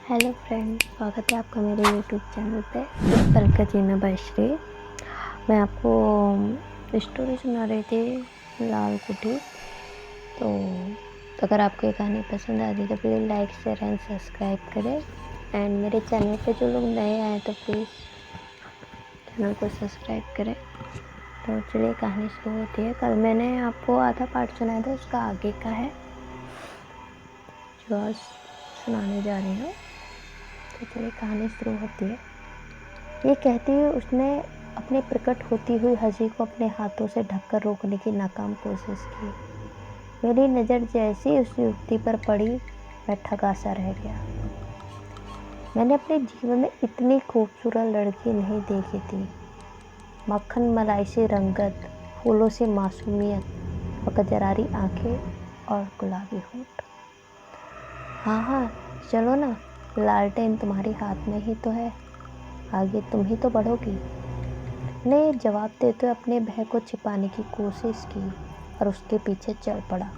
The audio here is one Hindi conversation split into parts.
हेलो फ्रेंड, स्वागत है आपका मेरे यूट्यूब चैनल पे इस पल का जीना बायश्री। मैं आपको स्टोरी सुना रही थी लाल कुटी। तो अगर आपको ये कहानी पसंद आती तो please like share and subscribe करें। एंड मेरे चैनल पे जो लोग नए आए तो प्लीज़ चैनल को सब्सक्राइब करें। तो चलिए कहानी शुरू होती है। कल मैंने आपको आधा पार्ट सुनाया था, उसका आगे का है जो आज सुनाने जा रही हूँ। तो चलिए कहानी शुरू होती है। ये कहती हुई उसने अपने प्रकट होती हुई हंसी को अपने हाथों से ढककर रोकने की नाकाम कोशिश की। मेरी नज़र जैसी उस युवती पर पड़ी, मैं ठगा सा रह गया। मैंने अपने जीवन में इतनी खूबसूरत लड़की नहीं देखी थी। मक्खन मलाई सी रंगत, फूलों से मासूमियत और कजरारी आंखें और गुलाबी होंठ। हाँ हाँ, चलो ना, लालटेन तुम्हारे हाथ में ही तो है, आगे तुम ही तो बढ़ोगी। ने जवाब देते हुए अपने भय को छिपाने की कोशिश की और उसके पीछे चल पड़ा।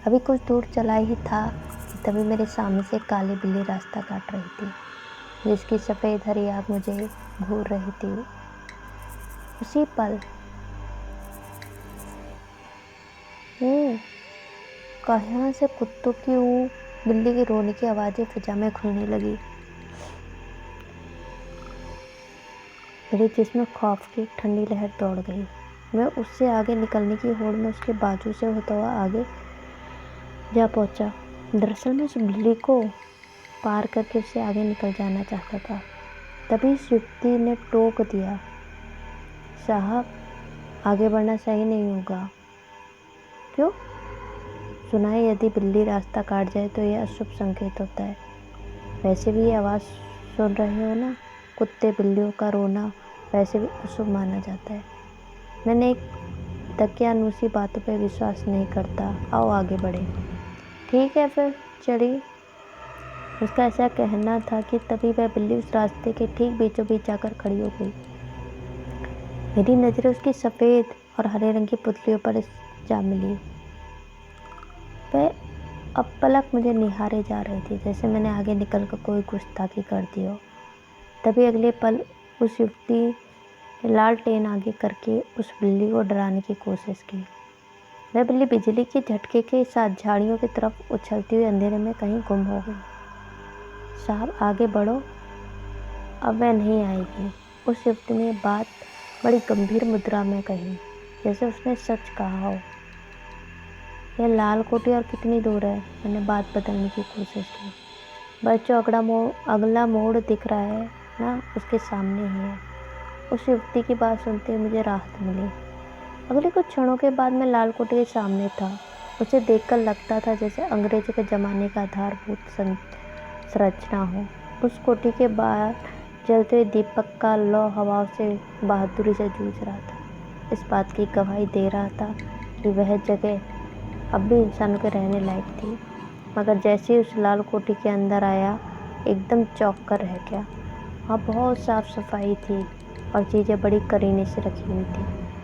अभी कुछ दूर चला ही था कि तभी मेरे सामने से काली बिल्ली रास्ता काट रही थी, जिसकी सफ़ेद हरी आँख मुझे घूर रही थी। उसी पल कहाँ से कुत्तों की बिल्ली की रोने की आवाज़ें फिजा में खुलने लगी। मेरे जिस्म में खौफ की ठंडी लहर दौड़ गई। मैं उससे आगे निकलने की होड़ में उसके बाजू से होता हुआ आगे जा पहुंचा। दरअसल मैं उस बिल्ली को पार करके उससे आगे निकल जाना चाहता था। तभी इस युवती ने टोक दिया, साहब, आगे बढ़ना सही नहीं होगा। क्यों? सुना है यदि बिल्ली रास्ता काट जाए तो यह अशुभ संकेत होता है। वैसे भी ये आवाज़ सुन रहे हो ना, कुत्ते बिल्लियों का रोना वैसे भी अशुभ माना जाता है। मैंने एक दकियानूसी बातों पर विश्वास नहीं करता, आओ आगे बढ़े। ठीक है फिर चलिए। उसका ऐसा कहना था कि तभी वह बिल्ली उस रास्ते के ठीक बीचों बीच जाकर खड़ी हो गई। मेरी नज़रें उसकी सफ़ेद और हरे रंग की पुतलियों पर जा मिली। वह अब पलक मुझे निहारे जा रही थी, जैसे मैंने आगे निकलकर कोई गुस्ताखी कर दी हो। तभी अगले पल उस युवती ने लालटेन आगे करके उस बिल्ली को डराने की कोशिश की। वह बिल्ली बिजली के झटके के साथ झाड़ियों की तरफ उछलती हुई अंधेरे में कहीं गुम हो गई। साहब आगे बढ़ो, अब वह नहीं आएगी। उस युवती ने बात बड़ी गंभीर मुद्रा में कही, जैसे उसने सच कहा हो। यह लाल कोठी और कितनी दूर है? मैंने बात बदलने की कोशिश की। बस जो अगला मोड़ दिख रहा है ना, उसके सामने ही है। उस युवती की बात सुनते हुए मुझे राहत मिली। अगले कुछ क्षणों के बाद मैं लाल कोठी के सामने था। उसे देखकर लगता था जैसे अंग्रेजों के ज़माने का आधारभूत संरचना हो। उस कोठी के बाहर जलते हुए दीपक का लौ हवाओं से बहादुरी से जूझ रहा था। इस बात की गवाही दे रहा था कि वह जगह अब भी इंसानों के रहने लायक थी। मगर जैसे ही उस लाल कोठी के अंदर आया, एकदम चौंक कर रह गया। वहाँ बहुत साफ सफाई थी और चीज़ें बड़ी करीने से रखी हुई थी।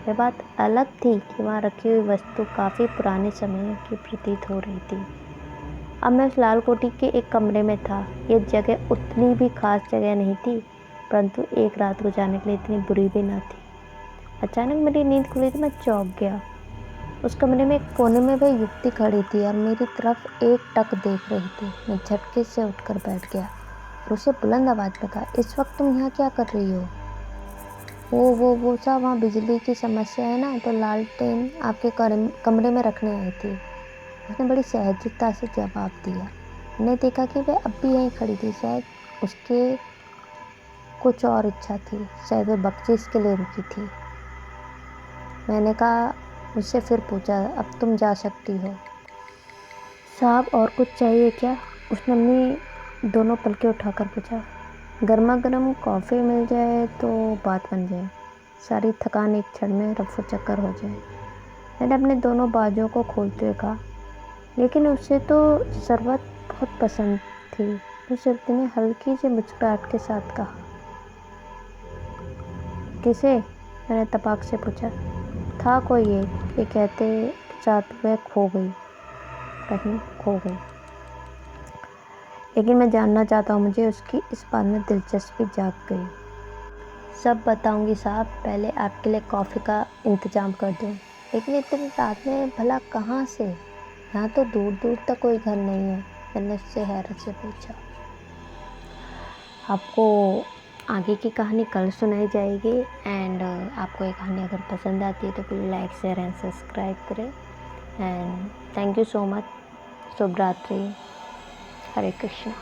यह बात अलग थी कि वहाँ रखी हुई वस्तु काफ़ी पुराने समय की प्रतीत हो रही थी। अब मैं उस लाल कोठी के एक कमरे में था। ये जगह उतनी भी खास जगह नहीं थी, परंतु एक रात गुजारने के लिए इतनी बुरी भी ना थी। अचानक मेरी नींद खुली तो मैं चौंक गया। उस कमरे में एक कोने में वह युवती खड़ी थी और मेरी तरफ एक टक देख रही थी। मैं झटके से उठकर बैठ गया और उसे बुलंद आवाज़ में कहा, इस वक्त तुम यहाँ क्या कर रही हो? वो साहब, वहाँ बिजली की समस्या है ना, तो लालटेन आपके कमरे में रखने आई थी। उसने बड़ी सहजता से जवाब दिया। मैंने देखा कि वह अब भी यहीं खड़ी थी। शायद उसके कुछ और इच्छा थी, शायद वह बख्शिश के लिए रुकी थी। मैंने कहा, उससे फिर पूछा, अब तुम जा सकती हो। साहब और कुछ चाहिए क्या? उसने अपनी दोनों पलकें उठाकर पूछा। गर्मा गर्म कॉफ़ी मिल जाए तो बात बन जाए, सारी थकान एक क्षण में रफू चक्कर हो जाए। मैंने अपने दोनों बाजुओं को खोलते हुए कहा, लेकिन उसे तो शरबत बहुत पसंद थी। उस युवती ने हल्की सी मुस्कुराहट के साथ कहा। किसे? मैंने तपाक से पूछा। था कोई एक, ये कहते साथ वह खो गई, कहीं खो गई। लेकिन मैं जानना चाहता हूँ, मुझे उसकी इस बात में दिलचस्पी जाग गई। सब बताऊँगी साहब, पहले आपके लिए कॉफ़ी का इंतज़ाम कर दूँ। लेकिन इतनी रात में भला कहाँ से? यहाँ तो दूर दूर तक कोई घर नहीं है, मैंने उससे हैरत से पूछा। आपको आगे की कहानी कल सुनाई जाएगी। एंड आपको ये कहानी अगर पसंद आती है तो please like share and subscribe करें। And thank you so much. शुभ रात्रि। हरे कृष्णा।